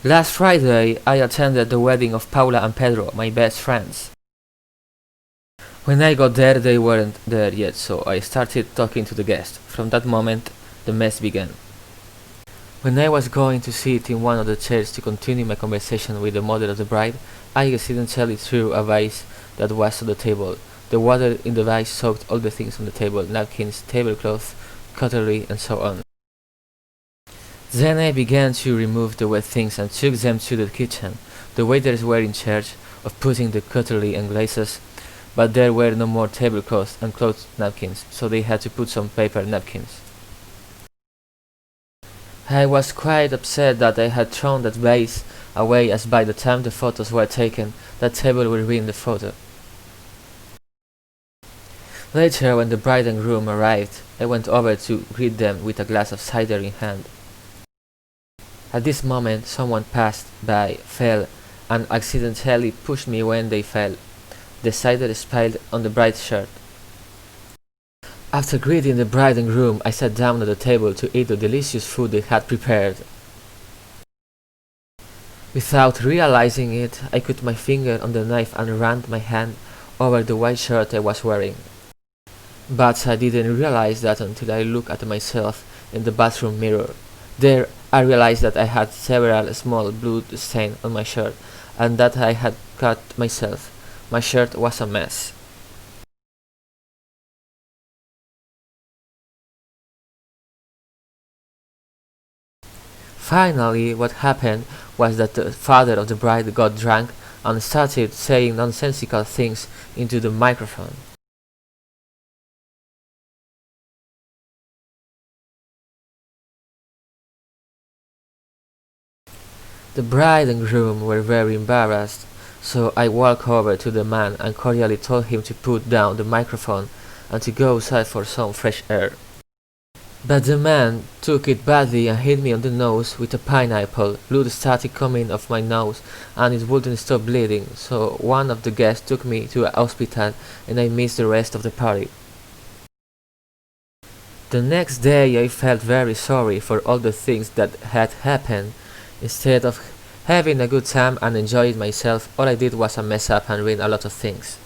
Last Friday, I attended the wedding of Paula and Pedro, my best friends. When I got there, they weren't there yet, so I started talking to the guests. From that moment, the mess began. When I was going to sit in one of the chairs to continue my conversation with the mother of the bride, I accidentally threw a vase that was on the table. The water in the vase soaked all the things on the table: napkins, tablecloth, cutlery, and so on. Then I began to remove the wet things and took them to the kitchen. The waiters were in charge of putting the cutlery and glasses, but there were no more tablecloths and cloth napkins, so they had to put some paper napkins. I was quite upset that I had thrown that vase away, as by the time the photos were taken, that table would be in the photo. Later, when the bride and groom arrived, I went over to greet them with a glass of cider in hand. At this moment, someone passed by, fell, and accidentally pushed me when they fell. The cider spilled on the bride's shirt. After greeting the bride and groom, I sat down at the table to eat the delicious food they had prepared. Without realizing it, I cut my finger on the knife and ran my hand over the white shirt I was wearing. But I didn't realize that until I looked at myself in the bathroom mirror. There, I realized that I had several small blood stains on my shirt, and that I had cut myself. My shirt was a mess. Finally, what happened was that the father of the bride got drunk and started saying nonsensical things into the microphone. The bride and groom were very embarrassed, so I walked over to the man and cordially told him to put down the microphone and to go outside for some fresh air. But the man took it badly and hit me on the nose with a pineapple. Blood started coming off my nose and it wouldn't stop bleeding, so one of the guests took me to a hospital and I missed the rest of the party. The next day I felt very sorry for all the things that had happened. Instead of having a good time and enjoying myself, all I did was a mess up and ruin a lot of things.